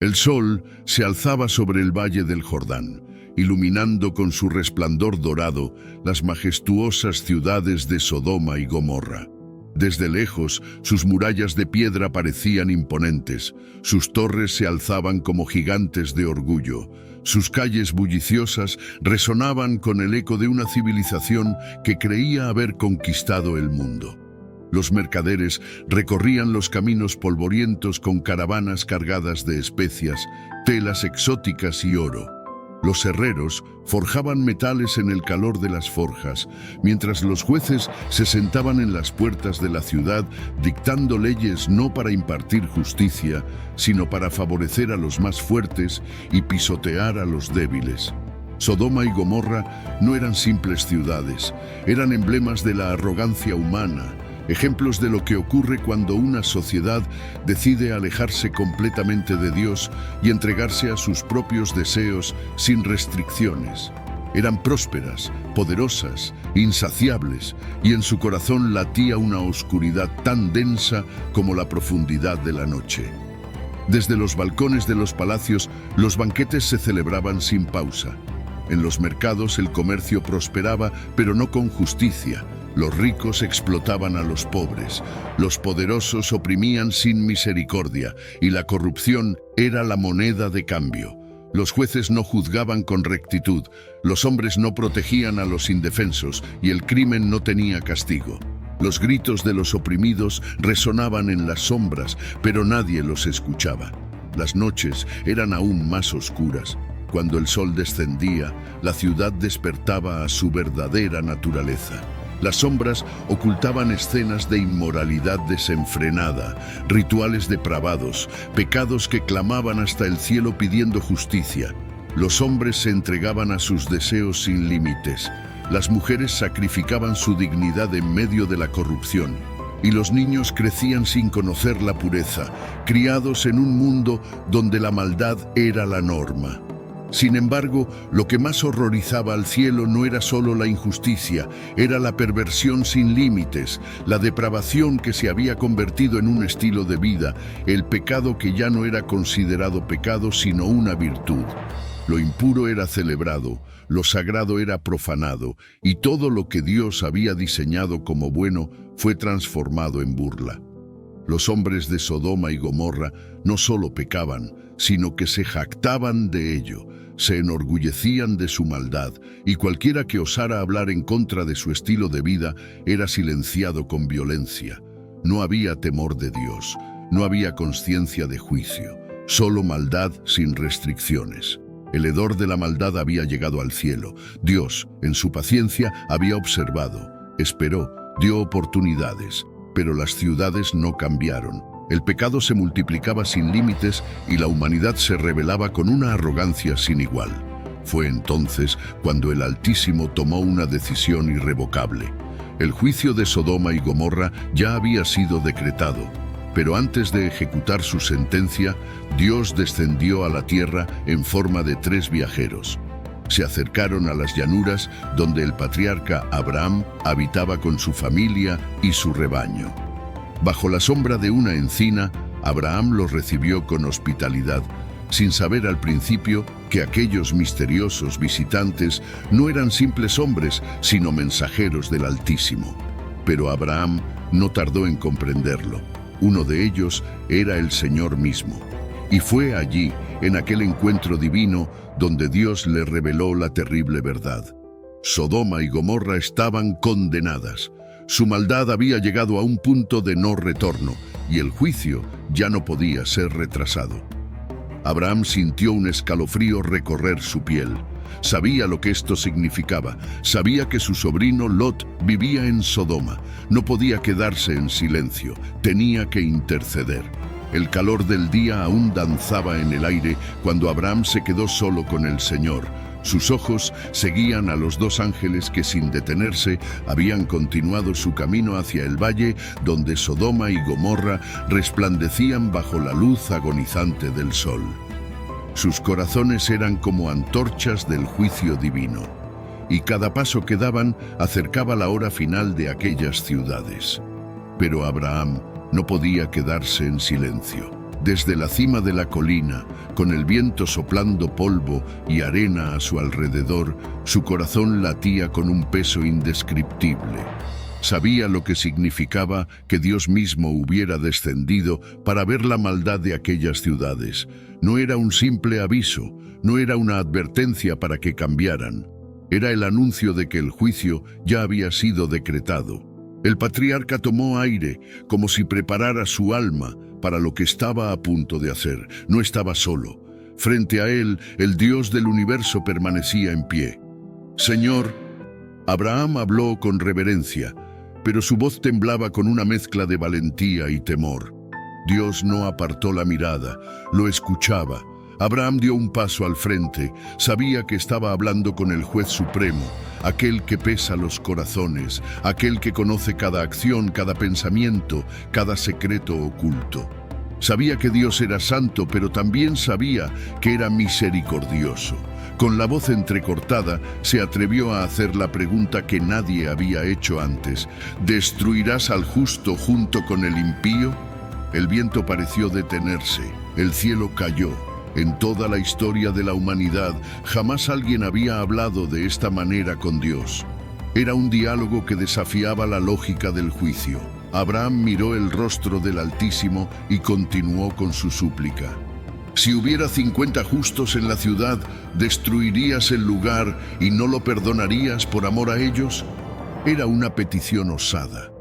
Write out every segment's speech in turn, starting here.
El sol se alzaba sobre el valle del Jordán, iluminando con su resplandor dorado las majestuosas ciudades de Sodoma y Gomorra. Desde lejos, sus murallas de piedra parecían imponentes, sus torres se alzaban como gigantes de orgullo, sus calles bulliciosas resonaban con el eco de una civilización que creía haber conquistado el mundo. Los mercaderes recorrían los caminos polvorientos con caravanas cargadas de especias, telas exóticas y oro. Los herreros forjaban metales en el calor de las forjas, mientras los jueces se sentaban en las puertas de la ciudad dictando leyes no para impartir justicia, sino para favorecer a los más fuertes y pisotear a los débiles. Sodoma y Gomorra no eran simples ciudades, eran emblemas de la arrogancia humana, ejemplos de lo que ocurre cuando una sociedad decide alejarse completamente de Dios y entregarse a sus propios deseos sin restricciones. Eran prósperas, poderosas, insaciables, y en su corazón latía una oscuridad tan densa como la profundidad de la noche. Desde los balcones de los palacios, los banquetes se celebraban sin pausa. En los mercados el comercio prosperaba, pero no con justicia. Los ricos explotaban a los pobres, los poderosos oprimían sin misericordia y la corrupción era la moneda de cambio. Los jueces no juzgaban con rectitud, los hombres no protegían a los indefensos y el crimen no tenía castigo. Los gritos de los oprimidos resonaban en las sombras, pero nadie los escuchaba. Las noches eran aún más oscuras. Cuando el sol descendía, la ciudad despertaba a su verdadera naturaleza. Las sombras ocultaban escenas de inmoralidad desenfrenada, rituales depravados, pecados que clamaban hasta el cielo pidiendo justicia. Los hombres se entregaban a sus deseos sin límites. Las mujeres sacrificaban su dignidad en medio de la corrupción. Y los niños crecían sin conocer la pureza, criados en un mundo donde la maldad era la norma. Sin embargo, lo que más horrorizaba al cielo no era solo la injusticia, era la perversión sin límites, la depravación que se había convertido en un estilo de vida, el pecado que ya no era considerado pecado sino una virtud. Lo impuro era celebrado, lo sagrado era profanado, y todo lo que Dios había diseñado como bueno fue transformado en burla. Los hombres de Sodoma y Gomorra no solo pecaban, sino que se jactaban de ello, se enorgullecían de su maldad, y cualquiera que osara hablar en contra de su estilo de vida era silenciado con violencia. No había temor de Dios, no había conciencia de juicio, solo maldad sin restricciones. El hedor de la maldad había llegado al cielo. Dios, en su paciencia, había observado, esperó, dio oportunidades, pero las ciudades no cambiaron. El pecado se multiplicaba sin límites y la humanidad se rebelaba con una arrogancia sin igual. Fue entonces cuando el Altísimo tomó una decisión irrevocable. El juicio de Sodoma y Gomorra ya había sido decretado, pero antes de ejecutar su sentencia, Dios descendió a la tierra en forma de 3 viajeros. Se acercaron a las llanuras donde el patriarca Abraham habitaba con su familia y su rebaño. Bajo la sombra de una encina, Abraham los recibió con hospitalidad, sin saber al principio que aquellos misteriosos visitantes no eran simples hombres, sino mensajeros del Altísimo. Pero Abraham no tardó en comprenderlo. Uno de ellos era el Señor mismo. Y fue allí, en aquel encuentro divino, donde Dios le reveló la terrible verdad. Sodoma y Gomorra estaban condenadas. Su maldad había llegado a un punto de no retorno y el juicio ya no podía ser retrasado. Abraham sintió un escalofrío recorrer su piel. Sabía lo que esto significaba. Sabía que su sobrino Lot vivía en Sodoma. No podía quedarse en silencio. Tenía que interceder. El calor del día aún danzaba en el aire cuando Abraham se quedó solo con el Señor. Sus ojos seguían a los 2 ángeles que sin detenerse habían continuado su camino hacia el valle donde Sodoma y Gomorra resplandecían bajo la luz agonizante del sol. Sus corazones eran como antorchas del juicio divino, y cada paso que daban acercaba la hora final de aquellas ciudades. Pero Abraham no podía quedarse en silencio. Desde la cima de la colina, con el viento soplando polvo y arena a su alrededor, su corazón latía con un peso indescriptible. Sabía lo que significaba que Dios mismo hubiera descendido para ver la maldad de aquellas ciudades. No era un simple aviso, no era una advertencia para que cambiaran. Era el anuncio de que el juicio ya había sido decretado. El patriarca tomó aire, como si preparara su alma para lo que estaba a punto de hacer. No estaba solo. Frente a él, el Dios del universo permanecía en pie. «Señor», Abraham habló con reverencia, pero su voz temblaba con una mezcla de valentía y temor. Dios no apartó la mirada, lo escuchaba. Abraham dio un paso al frente, sabía que estaba hablando con el juez supremo, aquel que pesa los corazones, aquel que conoce cada acción, cada pensamiento, cada secreto oculto. Sabía que Dios era santo, pero también sabía que era misericordioso. Con la voz entrecortada, se atrevió a hacer la pregunta que nadie había hecho antes. ¿Destruirás al justo junto con el impío? El viento pareció detenerse, el cielo cayó. En toda la historia de la humanidad, jamás alguien había hablado de esta manera con Dios. Era un diálogo que desafiaba la lógica del juicio. Abraham miró el rostro del Altísimo y continuó con su súplica. Si hubiera 50 justos en la ciudad, ¿destruirías el lugar y no lo perdonarías por amor a ellos? Era una petición osada.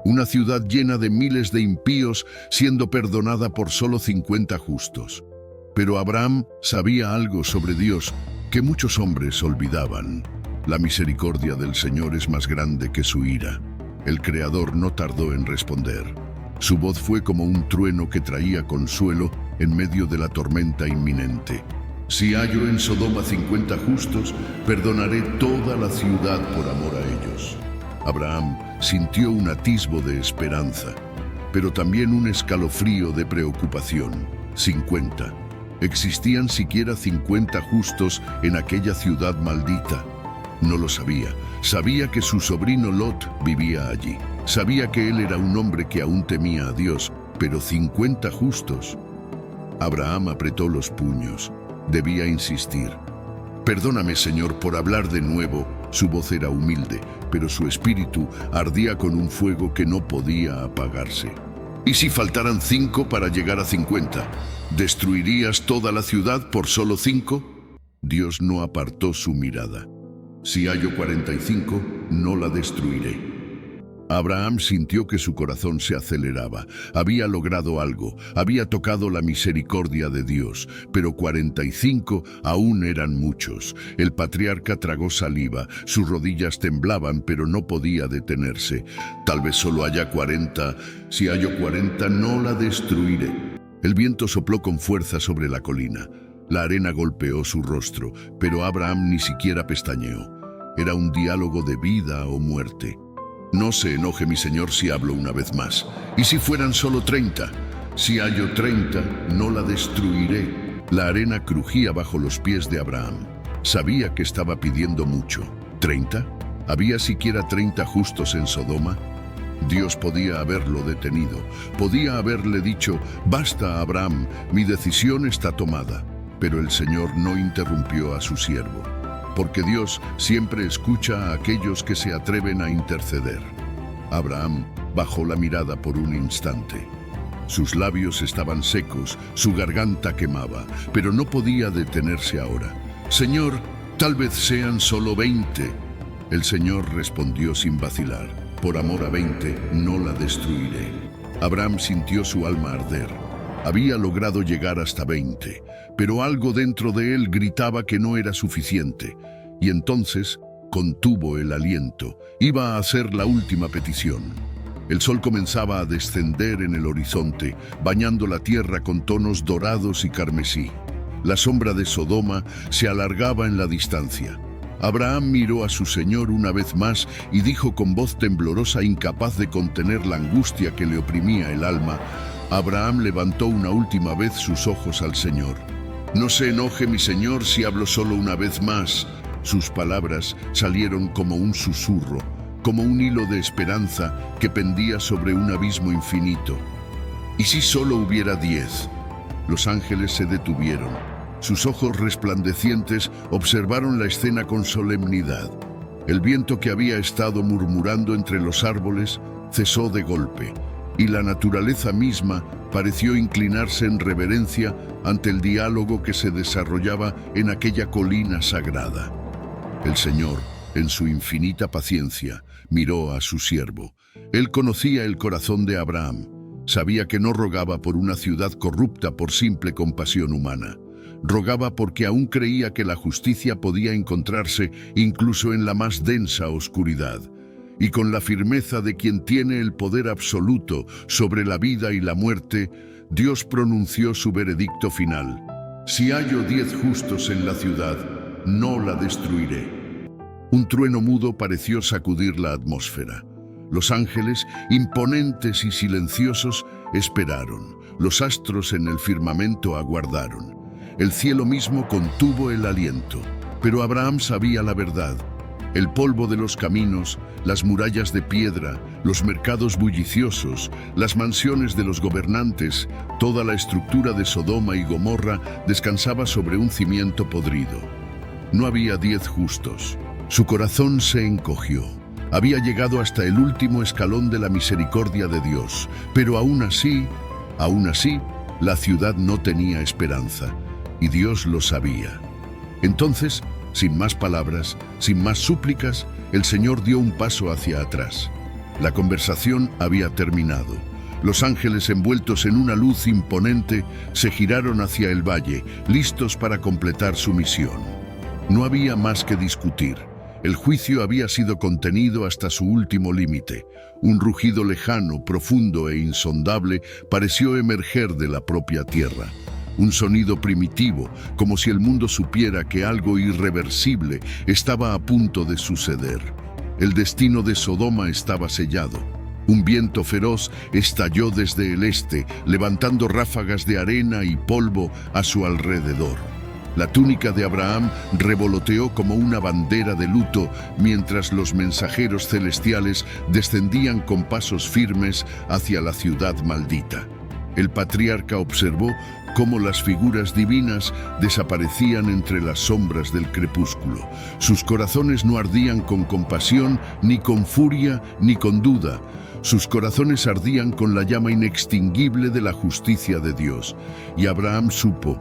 Una ciudad llena de miles de impíos siendo perdonada por solo 50 justos. Pero Abraham sabía algo sobre Dios que muchos hombres olvidaban. La misericordia del Señor es más grande que su ira. El Creador no tardó en responder. Su voz fue como un trueno que traía consuelo en medio de la tormenta inminente. Si hallo en Sodoma 50 justos, perdonaré toda la ciudad por amor a ellos. Abraham sintió un atisbo de esperanza, pero también un escalofrío de preocupación. 50. ¿Existían siquiera 50 justos en aquella ciudad maldita? No lo sabía. Sabía que su sobrino Lot vivía allí. Sabía que él era un hombre que aún temía a Dios, pero 50 justos. Abraham apretó los puños. Debía insistir. «Perdóname, Señor, por hablar de nuevo». Su voz era humilde, pero su espíritu ardía con un fuego que no podía apagarse. «¿Y si faltaran 5 para llegar a 50? ¿Destruirías toda la ciudad por solo 5? Dios no apartó su mirada. «Si hallo 45, no la destruiré». Abraham sintió que su corazón se aceleraba. Había logrado algo, había tocado la misericordia de Dios, pero 45 aún eran muchos. El patriarca tragó saliva, sus rodillas temblaban, pero no podía detenerse. «Tal vez solo haya 40. Si hallo 40, no la destruiré». El viento sopló con fuerza sobre la colina. La arena golpeó su rostro, pero Abraham ni siquiera pestañeó. Era un diálogo de vida o muerte. «No se enoje mi señor si hablo una vez más. ¿Y si fueran solo 30? Si hallo 30, no la destruiré». La arena crujía bajo los pies de Abraham. Sabía que estaba pidiendo mucho. ¿30? ¿Había siquiera 30 justos en Sodoma? Dios podía haberlo detenido. Podía haberle dicho: «Basta, Abraham, mi decisión está tomada». Pero el Señor no interrumpió a su siervo. Porque Dios siempre escucha a aquellos que se atreven a interceder. Abraham bajó la mirada por un instante. Sus labios estaban secos, su garganta quemaba, pero no podía detenerse ahora. «Señor, tal vez sean solo 20. El Señor respondió sin vacilar: «Por amor a 20, no la destruiré». Abraham sintió su alma arder. Había logrado llegar hasta 20, pero algo dentro de él gritaba que no era suficiente. Y entonces contuvo el aliento. Iba a hacer la última petición. El sol comenzaba a descender en el horizonte, bañando la tierra con tonos dorados y carmesí. La sombra de Sodoma se alargaba en la distancia. Abraham miró a su Señor una vez más y dijo con voz temblorosa, incapaz de contener la angustia que le oprimía el alma. Abraham levantó una última vez sus ojos al Señor. «No se enoje mi Señor si hablo solo una vez más». Sus palabras salieron como un susurro, como un hilo de esperanza que pendía sobre un abismo infinito. «¿Y si solo hubiera 10? Los ángeles se detuvieron. Sus ojos resplandecientes observaron la escena con solemnidad. El viento que había estado murmurando entre los árboles cesó de golpe, y la naturaleza misma pareció inclinarse en reverencia ante el diálogo que se desarrollaba en aquella colina sagrada. El Señor, en su infinita paciencia, miró a su siervo. Él conocía el corazón de Abraham. Sabía que no rogaba por una ciudad corrupta por simple compasión humana. Rogaba porque aún creía que la justicia podía encontrarse incluso en la más densa oscuridad. Y con la firmeza de quien tiene el poder absoluto sobre la vida y la muerte, Dios pronunció su veredicto final. Si hallo 10 justos en la ciudad, no la destruiré. Un trueno mudo pareció sacudir la atmósfera. Los ángeles, imponentes y silenciosos, esperaron. Los astros en el firmamento aguardaron. El cielo mismo contuvo el aliento. Pero Abraham sabía la verdad. El polvo de los caminos, las murallas de piedra, los mercados bulliciosos, las mansiones de los gobernantes, toda la estructura de Sodoma y Gomorra descansaba sobre un cimiento podrido. No había 10 justos. Su corazón se encogió. Había llegado hasta el último escalón de la misericordia de Dios, pero aún así, la ciudad no tenía esperanza, y Dios lo sabía. Entonces, sin más palabras, sin más súplicas, el Señor dio un paso hacia atrás. La conversación había terminado. Los ángeles, envueltos en una luz imponente, se giraron hacia el valle, listos para completar su misión. No había más que discutir. El juicio había sido contenido hasta su último límite. Un rugido lejano, profundo e insondable pareció emerger de la propia tierra. Un sonido primitivo, como si el mundo supiera que algo irreversible estaba a punto de suceder. El destino de Sodoma estaba sellado. Un viento feroz estalló desde el este, levantando ráfagas de arena y polvo a su alrededor. La túnica de Abraham revoloteó como una bandera de luto mientras los mensajeros celestiales descendían con pasos firmes hacia la ciudad maldita. El patriarca observó cómo las figuras divinas desaparecían entre las sombras del crepúsculo. Sus corazones no ardían con compasión, ni con furia, ni con duda. Sus corazones ardían con la llama inextinguible de la justicia de Dios. Y Abraham supo: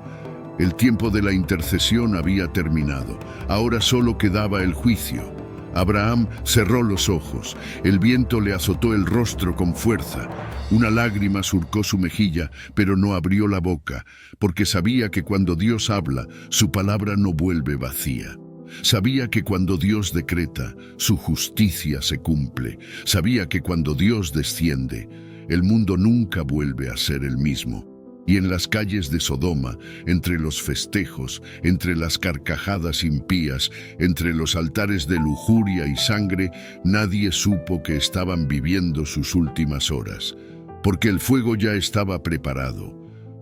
el tiempo de la intercesión había terminado. Ahora solo quedaba el juicio. Abraham cerró los ojos. El viento le azotó el rostro con fuerza. Una lágrima surcó su mejilla, pero no abrió la boca, porque sabía que cuando Dios habla, su palabra no vuelve vacía. Sabía que cuando Dios decreta, su justicia se cumple. Sabía que cuando Dios desciende, el mundo nunca vuelve a ser el mismo. Y en las calles de Sodoma, entre los festejos, entre las carcajadas impías, entre los altares de lujuria y sangre, nadie supo que estaban viviendo sus últimas horas. Porque el fuego ya estaba preparado,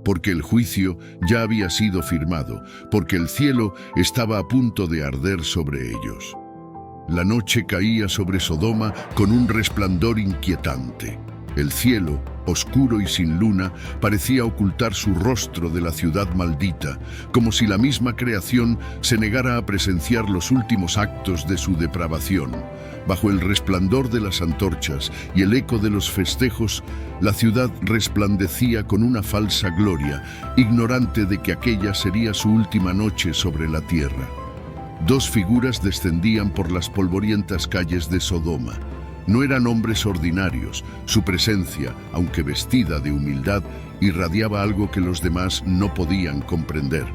porque el juicio ya había sido firmado, porque el cielo estaba a punto de arder sobre ellos. La noche caía sobre Sodoma con un resplandor inquietante. El cielo, oscuro y sin luna, parecía ocultar su rostro de la ciudad maldita, como si la misma creación se negara a presenciar los últimos actos de su depravación. Bajo el resplandor de las antorchas y el eco de los festejos, la ciudad resplandecía con una falsa gloria, ignorante de que aquella sería su última noche sobre la tierra. 2 figuras descendían por las polvorientas calles de Sodoma. No eran hombres ordinarios. Su presencia, aunque vestida de humildad, irradiaba algo que los demás no podían comprender.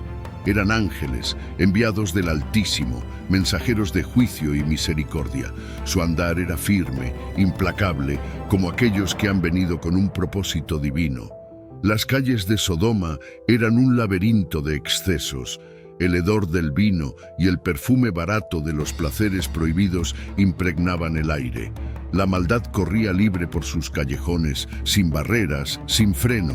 Eran ángeles, enviados del Altísimo, mensajeros de juicio y misericordia. Su andar era firme, implacable, como aquellos que han venido con un propósito divino. Las calles de Sodoma eran un laberinto de excesos. El hedor del vino y el perfume barato de los placeres prohibidos impregnaban el aire. La maldad corría libre por sus callejones, sin barreras, sin freno.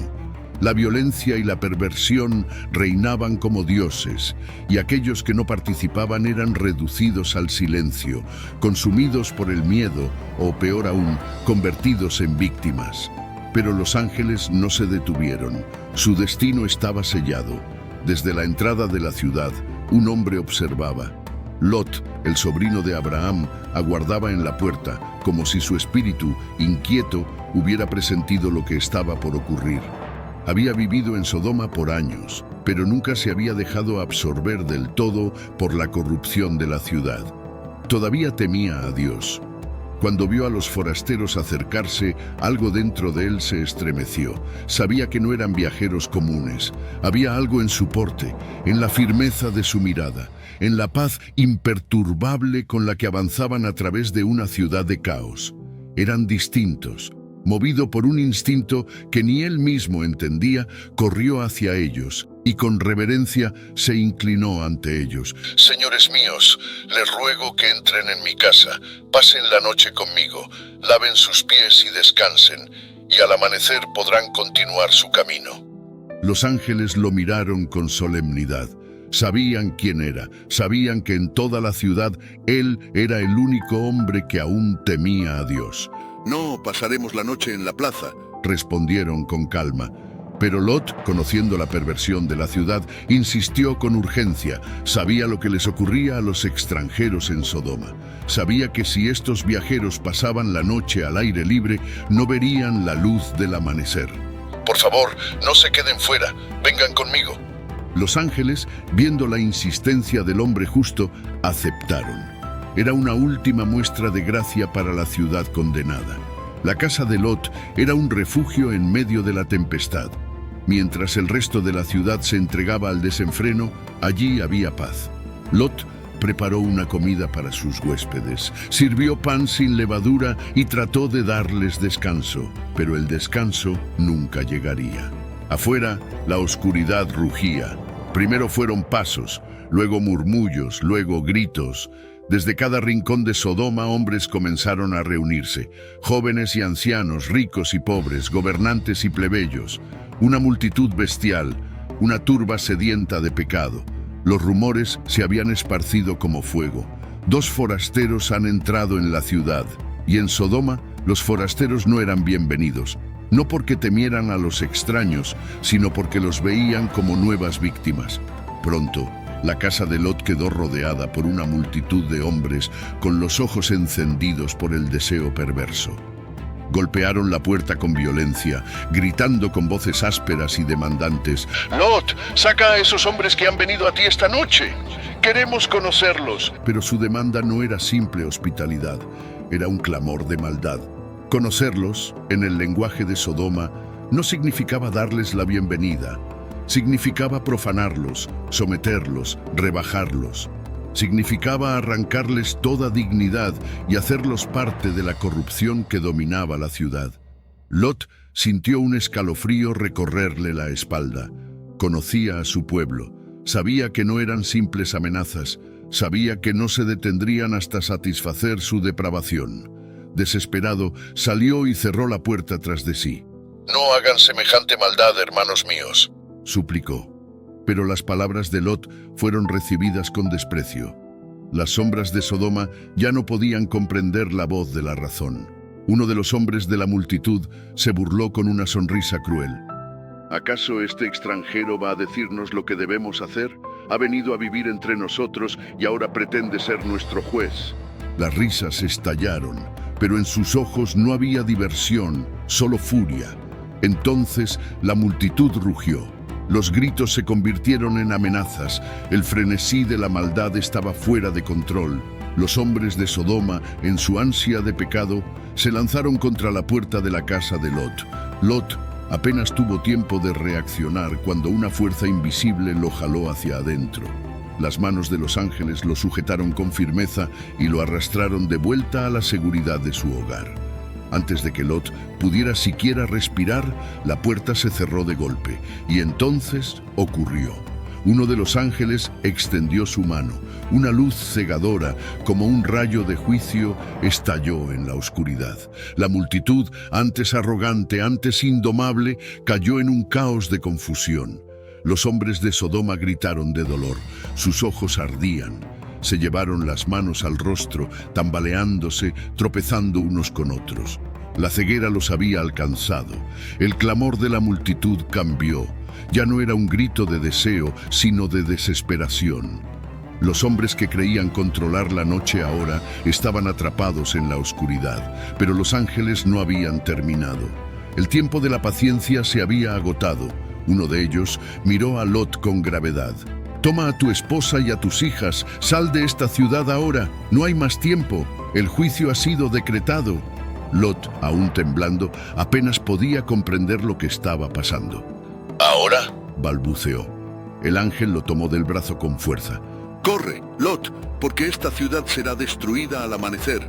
La violencia y la perversión reinaban como dioses, y aquellos que no participaban eran reducidos al silencio, consumidos por el miedo o, peor aún, convertidos en víctimas. Pero los ángeles no se detuvieron. Su destino estaba sellado. Desde la entrada de la ciudad, un hombre observaba. Lot, el sobrino de Abraham, aguardaba en la puerta, como si su espíritu, inquieto, hubiera presentido lo que estaba por ocurrir. Había vivido en Sodoma por años, pero nunca se había dejado absorber del todo por la corrupción de la ciudad. Todavía temía a Dios. Cuando vio a los forasteros acercarse, algo dentro de él se estremeció. Sabía que no eran viajeros comunes. Había algo en su porte, en la firmeza de su mirada, en la paz imperturbable con la que avanzaban a través de una ciudad de caos. Eran distintos. Movido por un instinto que ni él mismo entendía, corrió hacia ellos y con reverencia se inclinó ante ellos. «Señores míos, les ruego que entren en mi casa, pasen la noche conmigo, laven sus pies y descansen, y al amanecer podrán continuar su camino». Los ángeles lo miraron con solemnidad. Sabían quién era, sabían que en toda la ciudad él era el único hombre que aún temía a Dios. «No, pasaremos la noche en la plaza», respondieron con calma. Pero Lot, conociendo la perversión de la ciudad, insistió con urgencia. Sabía lo que les ocurría a los extranjeros en Sodoma. Sabía que si estos viajeros pasaban la noche al aire libre, no verían la luz del amanecer. «Por favor, no se queden fuera, vengan conmigo». Los ángeles, viendo la insistencia del hombre justo, aceptaron. Era una última muestra de gracia para la ciudad condenada. La casa de Lot era un refugio en medio de la tempestad. Mientras el resto de la ciudad se entregaba al desenfreno, allí había paz. Lot preparó una comida para sus huéspedes, sirvió pan sin levadura y trató de darles descanso, pero el descanso nunca llegaría. Afuera, la oscuridad rugía. Primero fueron pasos, luego murmullos, luego gritos. Desde cada rincón de Sodoma hombres comenzaron a reunirse, jóvenes y ancianos, ricos y pobres, gobernantes y plebeyos, una multitud bestial, una turba sedienta de pecado. Los rumores se habían esparcido como fuego. 2 forasteros han entrado en la ciudad, y en Sodoma los forasteros no eran bienvenidos, no porque temieran a los extraños, sino porque los veían como nuevas víctimas. Pronto, la casa de Lot quedó rodeada por una multitud de hombres con los ojos encendidos por el deseo perverso. Golpearon la puerta con violencia, gritando con voces ásperas y demandantes. «Lot, saca a esos hombres que han venido a ti esta noche. Queremos conocerlos». Pero su demanda no era simple hospitalidad, era un clamor de maldad. Conocerlos, en el lenguaje de Sodoma, no significaba darles la bienvenida. Significaba profanarlos, someterlos, rebajarlos. Significaba arrancarles toda dignidad y hacerlos parte de la corrupción que dominaba la ciudad. Lot sintió un escalofrío recorrerle la espalda. Conocía a su pueblo. Sabía que no eran simples amenazas. Sabía que no se detendrían hasta satisfacer su depravación. Desesperado, salió y cerró la puerta tras de sí. «No hagan semejante maldad, hermanos míos», suplicó. Pero las palabras de Lot fueron recibidas con desprecio. Las sombras de Sodoma ya no podían comprender la voz de la razón. Uno de los hombres de la multitud se burló con una sonrisa cruel. «¿Acaso este extranjero va a decirnos lo que debemos hacer? Ha venido a vivir entre nosotros y ahora pretende ser nuestro juez». Las risas estallaron, pero en sus ojos no había diversión, solo furia. Entonces la multitud rugió. Los gritos se convirtieron en amenazas. El frenesí de la maldad estaba fuera de control. Los hombres de Sodoma, en su ansia de pecado, se lanzaron contra la puerta de la casa de Lot. Lot apenas tuvo tiempo de reaccionar cuando una fuerza invisible lo jaló hacia adentro. Las manos de los ángeles lo sujetaron con firmeza y lo arrastraron de vuelta a la seguridad de su hogar. Antes de que Lot pudiera siquiera respirar, la puerta se cerró de golpe, y entonces ocurrió. Uno de los ángeles extendió su mano. Una luz cegadora, como un rayo de juicio, estalló en la oscuridad. La multitud, antes arrogante, antes indomable, cayó en un caos de confusión. Los hombres de Sodoma gritaron de dolor. Sus ojos ardían. Se llevaron las manos al rostro, tambaleándose, tropezando unos con otros. La ceguera los había alcanzado. El clamor de la multitud cambió. Ya no era un grito de deseo, sino de desesperación. Los hombres que creían controlar la noche ahora estaban atrapados en la oscuridad, pero los ángeles no habían terminado. El tiempo de la paciencia se había agotado. Uno de ellos miró a Lot con gravedad. «Toma a tu esposa y a tus hijas, sal de esta ciudad ahora, no hay más tiempo, el juicio ha sido decretado». Lot, aún temblando, apenas podía comprender lo que estaba pasando. ¿Ahora? Balbuceó. El ángel lo tomó del brazo con fuerza. Corre, Lot, porque esta ciudad será destruida al amanecer.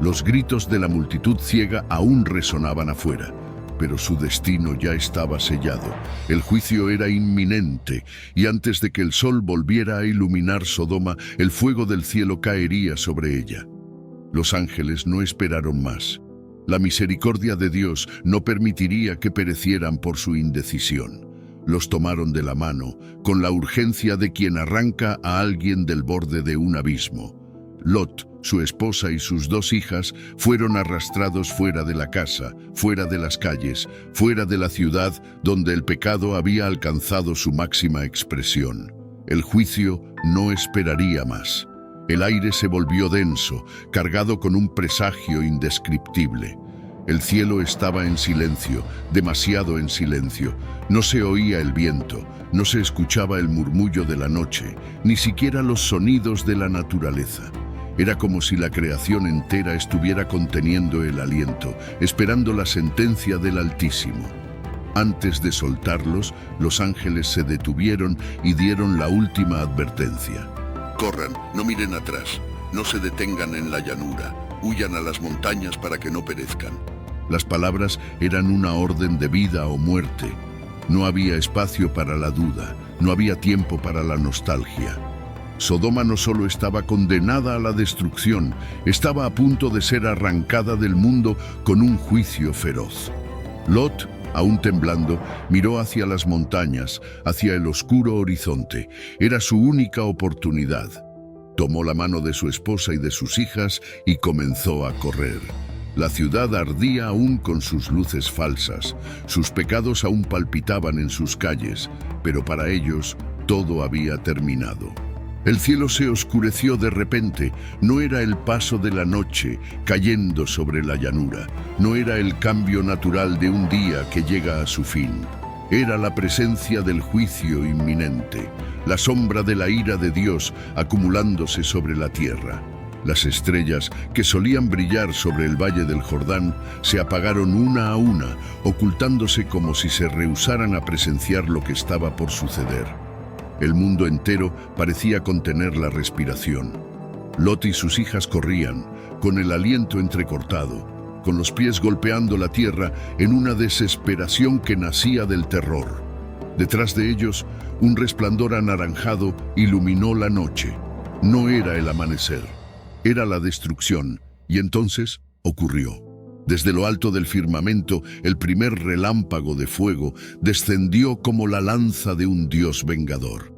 Los gritos de la multitud ciega aún resonaban afuera, pero su destino ya estaba sellado. El juicio era inminente, y antes de que el sol volviera a iluminar Sodoma, el fuego del cielo caería sobre ella. Los ángeles no esperaron más. La misericordia de Dios no permitiría que perecieran por su indecisión. Los tomaron de la mano, con la urgencia de quien arranca a alguien del borde de un abismo. Lot, su esposa y sus 2 hijas fueron arrastrados fuera de la casa, fuera de las calles, fuera de la ciudad donde el pecado había alcanzado su máxima expresión. El juicio no esperaría más. El aire se volvió denso, cargado con un presagio indescriptible. El cielo estaba en silencio, demasiado en silencio. No se oía el viento, no se escuchaba el murmullo de la noche, ni siquiera los sonidos de la naturaleza. Era como si la creación entera estuviera conteniendo el aliento, esperando la sentencia del Altísimo. Antes de soltarlos, los ángeles se detuvieron y dieron la última advertencia. Corran, no miren atrás, no se detengan en la llanura, huyan a las montañas para que no perezcan. Las palabras eran una orden de vida o muerte. No había espacio para la duda, no había tiempo para la nostalgia. Sodoma no solo estaba condenada a la destrucción, estaba a punto de ser arrancada del mundo con un juicio feroz. Lot, aún temblando, miró hacia las montañas, hacia el oscuro horizonte. Era su única oportunidad. Tomó la mano de su esposa y de sus hijas y comenzó a correr. La ciudad ardía aún con sus luces falsas. Sus pecados aún palpitaban en sus calles, pero para ellos todo había terminado. El cielo se oscureció de repente. No era el paso de la noche cayendo sobre la llanura. No era el cambio natural de un día que llega a su fin. Era la presencia del juicio inminente, la sombra de la ira de Dios acumulándose sobre la tierra. Las estrellas que solían brillar sobre el valle del Jordán se apagaron una a una, ocultándose como si se rehusaran a presenciar lo que estaba por suceder. El mundo entero parecía contener la respiración. Lot y sus hijas corrían, con el aliento entrecortado, con los pies golpeando la tierra en una desesperación que nacía del terror. Detrás de ellos, un resplandor anaranjado iluminó la noche. No era el amanecer, era la destrucción, y entonces ocurrió. Desde lo alto del firmamento, el primer relámpago de fuego descendió como la lanza de un dios vengador.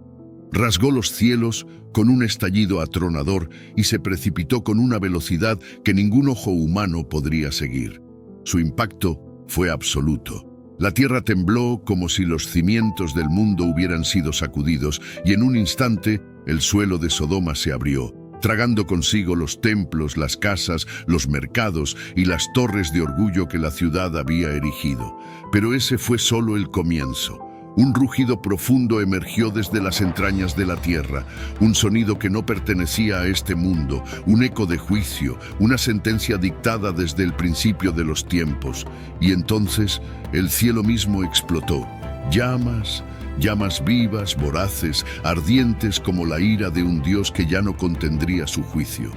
Rasgó los cielos con un estallido atronador y se precipitó con una velocidad que ningún ojo humano podría seguir. Su impacto fue absoluto. La tierra tembló como si los cimientos del mundo hubieran sido sacudidos, y en un instante el suelo de Sodoma se abrió, tragando consigo los templos, las casas, los mercados y las torres de orgullo que la ciudad había erigido. Pero ese fue solo el comienzo. Un rugido profundo emergió desde las entrañas de la tierra, un sonido que no pertenecía a este mundo, un eco de juicio, una sentencia dictada desde el principio de los tiempos. Y entonces el cielo mismo explotó. Llamas vivas, voraces, ardientes como la ira de un Dios que ya no contendría su juicio.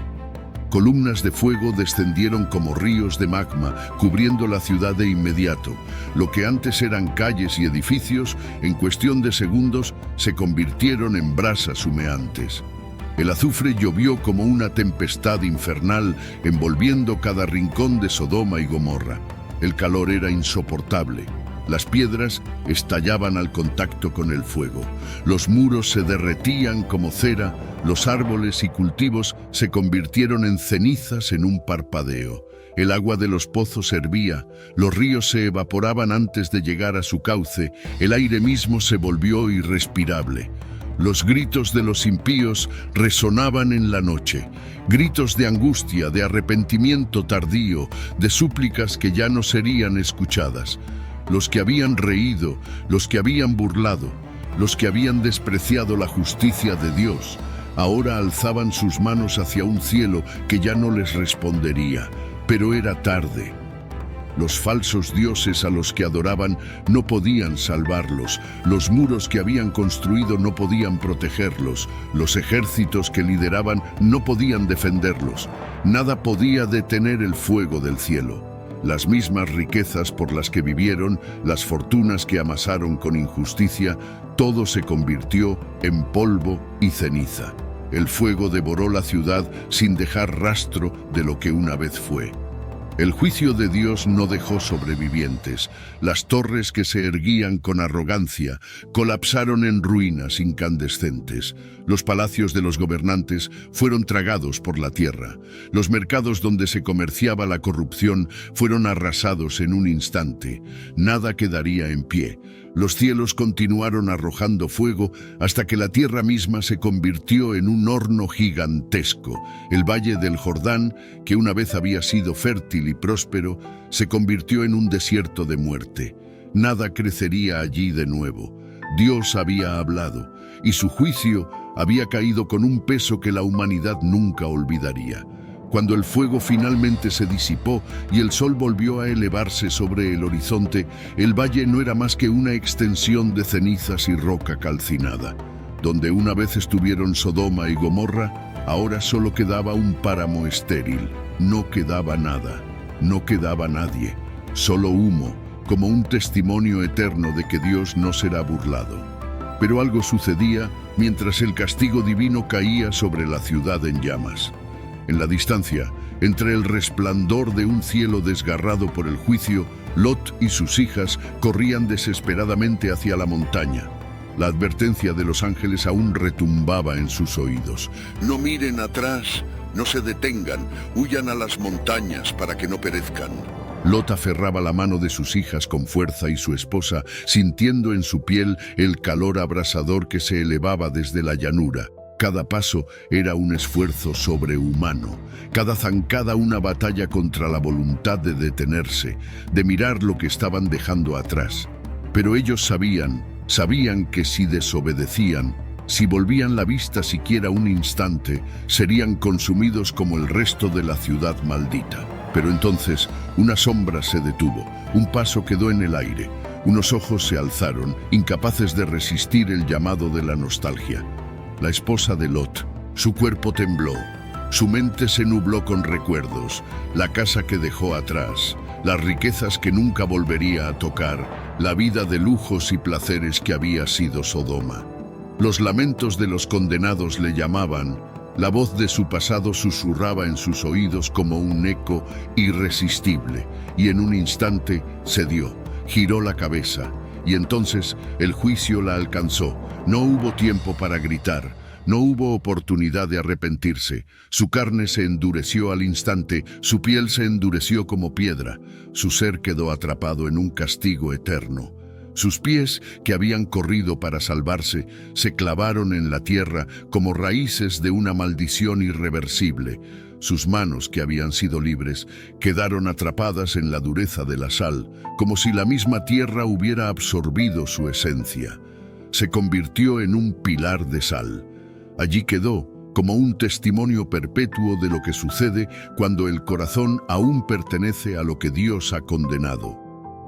Columnas de fuego descendieron como ríos de magma, cubriendo la ciudad de inmediato. Lo que antes eran calles y edificios, en cuestión de segundos, se convirtieron en brasas humeantes. El azufre llovió como una tempestad infernal, envolviendo cada rincón de Sodoma y Gomorra. El calor era insoportable. Las piedras estallaban al contacto con el fuego, los muros se derretían como cera, los árboles y cultivos se convirtieron en cenizas en un parpadeo. El agua de los pozos hervía, los ríos se evaporaban antes de llegar a su cauce, el aire mismo se volvió irrespirable. Los gritos de los impíos resonaban en la noche, gritos de angustia, de arrepentimiento tardío, de súplicas que ya no serían escuchadas. Los que habían reído, los que habían burlado, los que habían despreciado la justicia de Dios, ahora alzaban sus manos hacia un cielo que ya no les respondería. Pero era tarde. Los falsos dioses a los que adoraban no podían salvarlos, los muros que habían construido no podían protegerlos, los ejércitos que lideraban no podían defenderlos, nada podía detener el fuego del cielo. Las mismas riquezas por las que vivieron, las fortunas que amasaron con injusticia, todo se convirtió en polvo y ceniza. El fuego devoró la ciudad sin dejar rastro de lo que una vez fue. El juicio de Dios no dejó sobrevivientes. Las torres que se erguían con arrogancia colapsaron en ruinas incandescentes. Los palacios de los gobernantes fueron tragados por la tierra. Los mercados donde se comerciaba la corrupción fueron arrasados en un instante. Nada quedaría en pie. Los cielos continuaron arrojando fuego hasta que la tierra misma se convirtió en un horno gigantesco. El valle del Jordán, que una vez había sido fértil y próspero, se convirtió en un desierto de muerte. Nada crecería allí de nuevo. Dios había hablado, y su juicio había caído con un peso que la humanidad nunca olvidaría. Cuando el fuego finalmente se disipó y el sol volvió a elevarse sobre el horizonte, el valle no era más que una extensión de cenizas y roca calcinada. Donde una vez estuvieron Sodoma y Gomorra, ahora solo quedaba un páramo estéril. No quedaba nada, no quedaba nadie, solo humo, como un testimonio eterno de que Dios no será burlado. Pero algo sucedía mientras el castigo divino caía sobre la ciudad en llamas. En la distancia, entre el resplandor de un cielo desgarrado por el juicio, Lot y sus hijas corrían desesperadamente hacia la montaña. La advertencia de los ángeles aún retumbaba en sus oídos. No miren atrás, no se detengan, huyan a las montañas para que no perezcan. Lot aferraba la mano de sus hijas con fuerza y su esposa, sintiendo en su piel el calor abrasador que se elevaba desde la llanura. Cada paso era un esfuerzo sobrehumano, cada zancada una batalla contra la voluntad de detenerse, de mirar lo que estaban dejando atrás. Pero ellos sabían que si desobedecían, si volvían la vista siquiera un instante, serían consumidos como el resto de la ciudad maldita. Pero entonces una sombra se detuvo, un paso quedó en el aire, unos ojos se alzaron, incapaces de resistir el llamado de la nostalgia. La esposa de Lot, su cuerpo tembló, su mente se nubló con recuerdos, la casa que dejó atrás, las riquezas que nunca volvería a tocar, la vida de lujos y placeres que había sido Sodoma. Los lamentos de los condenados le llamaban, la voz de su pasado susurraba en sus oídos como un eco irresistible, y en un instante cedió, giró la cabeza, y entonces el juicio la alcanzó. No hubo tiempo para gritar, no hubo oportunidad de arrepentirse. Su carne se endureció al instante, su piel se endureció como piedra, su ser quedó atrapado en un castigo eterno. Sus pies, que habían corrido para salvarse, se clavaron en la tierra como raíces de una maldición irreversible. Sus manos, que habían sido libres, quedaron atrapadas en la dureza de la sal, como si la misma tierra hubiera absorbido su esencia. Se convirtió en un pilar de sal. Allí quedó, como un testimonio perpetuo de lo que sucede cuando el corazón aún pertenece a lo que Dios ha condenado.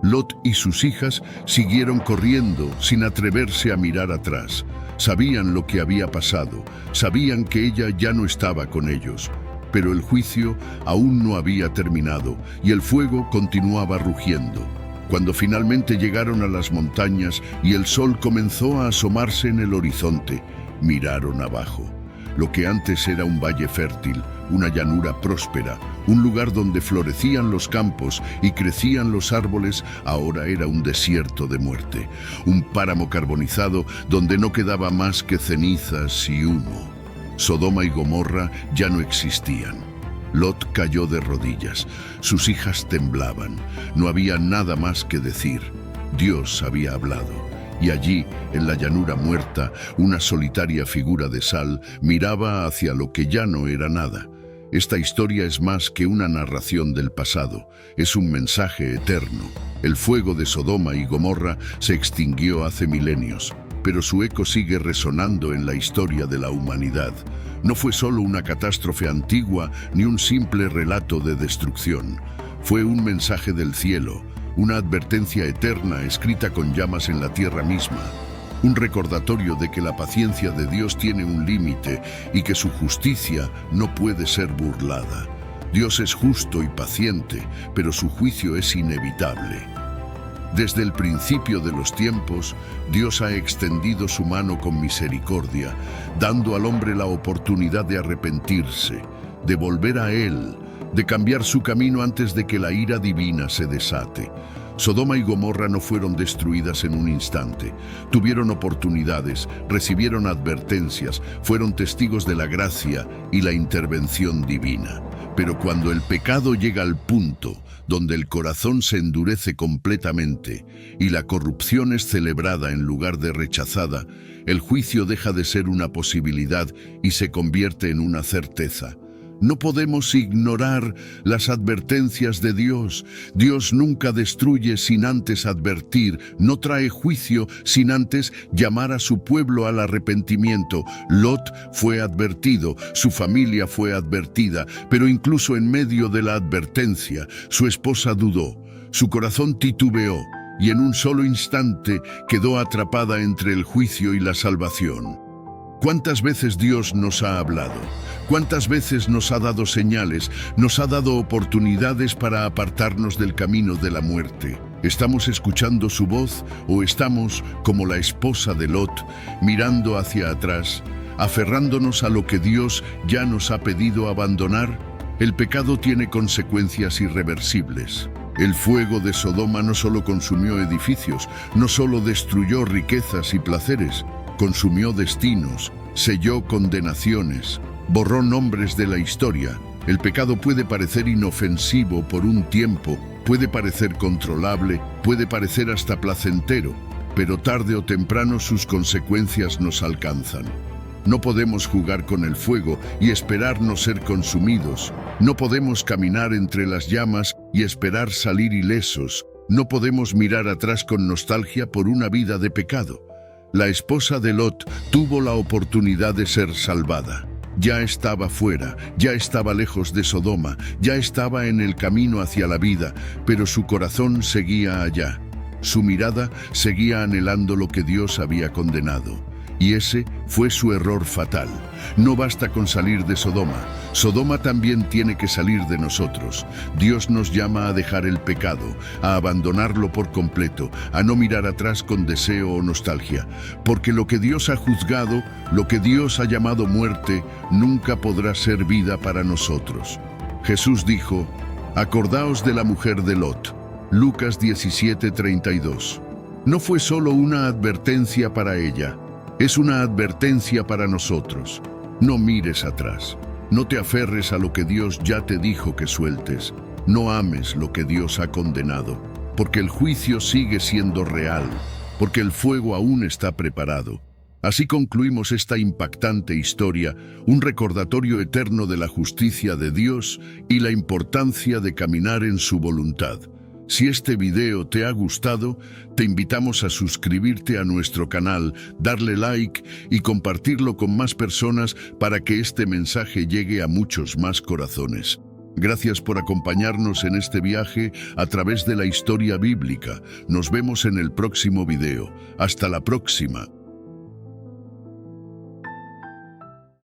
Lot y sus hijas siguieron corriendo sin atreverse a mirar atrás. Sabían lo que había pasado, sabían que ella ya no estaba con ellos. Pero el juicio aún no había terminado y el fuego continuaba rugiendo. Cuando finalmente llegaron a las montañas y el sol comenzó a asomarse en el horizonte, miraron abajo. Lo que antes era un valle fértil, una llanura próspera, Un lugar donde florecían los campos y crecían los árboles, ahora era un desierto de muerte. Un páramo carbonizado donde no quedaba más que cenizas y humo. Sodoma y Gomorra ya no existían. Lot cayó de rodillas. Sus hijas temblaban. No había nada más que decir. Dios había hablado. Y allí, en la llanura muerta, una solitaria figura de sal miraba hacia lo que ya no era nada. Esta historia es más que una narración del pasado, es un mensaje eterno. El fuego de Sodoma y Gomorra se extinguió hace milenios, pero su eco sigue resonando en la historia de la humanidad. No fue solo una catástrofe antigua ni un simple relato de destrucción. Fue un mensaje del cielo, una advertencia eterna escrita con llamas en la tierra misma. Un recordatorio de que la paciencia de Dios tiene un límite y que su justicia no puede ser burlada. Dios es justo y paciente, pero su juicio es inevitable. Desde el principio de los tiempos, Dios ha extendido su mano con misericordia, dando al hombre la oportunidad de arrepentirse, de volver a Él, de cambiar su camino antes de que la ira divina se desate. Sodoma y Gomorra no fueron destruidas en un instante. Tuvieron oportunidades, recibieron advertencias, fueron testigos de la gracia y la intervención divina. Pero cuando el pecado llega al punto donde el corazón se endurece completamente y la corrupción es celebrada en lugar de rechazada, el juicio deja de ser una posibilidad y se convierte en una certeza. No podemos ignorar las advertencias de Dios. Dios nunca destruye sin antes advertir, no trae juicio sin antes llamar a su pueblo al arrepentimiento. Lot fue advertido, su familia fue advertida, pero incluso en medio de la advertencia, su esposa dudó, su corazón titubeó y en un solo instante quedó atrapada entre el juicio y la salvación. ¿Cuántas veces Dios nos ha hablado? ¿Cuántas veces nos ha dado señales, nos ha dado oportunidades para apartarnos del camino de la muerte? ¿Estamos escuchando su voz o estamos, como la esposa de Lot, mirando hacia atrás, aferrándonos a lo que Dios ya nos ha pedido abandonar? El pecado tiene consecuencias irreversibles. El fuego de Sodoma no solo consumió edificios, no solo destruyó riquezas y placeres, consumió destinos, selló condenaciones, borró nombres de la historia. El pecado puede parecer inofensivo por un tiempo, puede parecer controlable, puede parecer hasta placentero, pero tarde o temprano sus consecuencias nos alcanzan. No podemos jugar con el fuego y esperar no ser consumidos. No podemos caminar entre las llamas y esperar salir ilesos. No podemos mirar atrás con nostalgia por una vida de pecado. La esposa de Lot tuvo la oportunidad de ser salvada. Ya estaba fuera, ya estaba lejos de Sodoma, ya estaba en el camino hacia la vida, pero su corazón seguía allá. Su mirada seguía anhelando lo que Dios había condenado. Y ese fue su error fatal. No basta con salir de Sodoma. Sodoma también tiene que salir de nosotros. Dios nos llama a dejar el pecado, a abandonarlo por completo, a no mirar atrás con deseo o nostalgia. Porque lo que Dios ha juzgado, lo que Dios ha llamado muerte, nunca podrá ser vida para nosotros. Jesús dijo, acordaos de la mujer de Lot. Lucas 17:32. No fue solo una advertencia para ella. Es una advertencia para nosotros. No mires atrás. No te aferres a lo que Dios ya te dijo que sueltes. No ames lo que Dios ha condenado, porque el juicio sigue siendo real, porque el fuego aún está preparado. Así concluimos esta impactante historia, un recordatorio eterno de la justicia de Dios y la importancia de caminar en su voluntad. Si este video te ha gustado, te invitamos a suscribirte a nuestro canal, darle like y compartirlo con más personas para que este mensaje llegue a muchos más corazones. Gracias por acompañarnos en este viaje a través de la historia bíblica. Nos vemos en el próximo video. Hasta la próxima.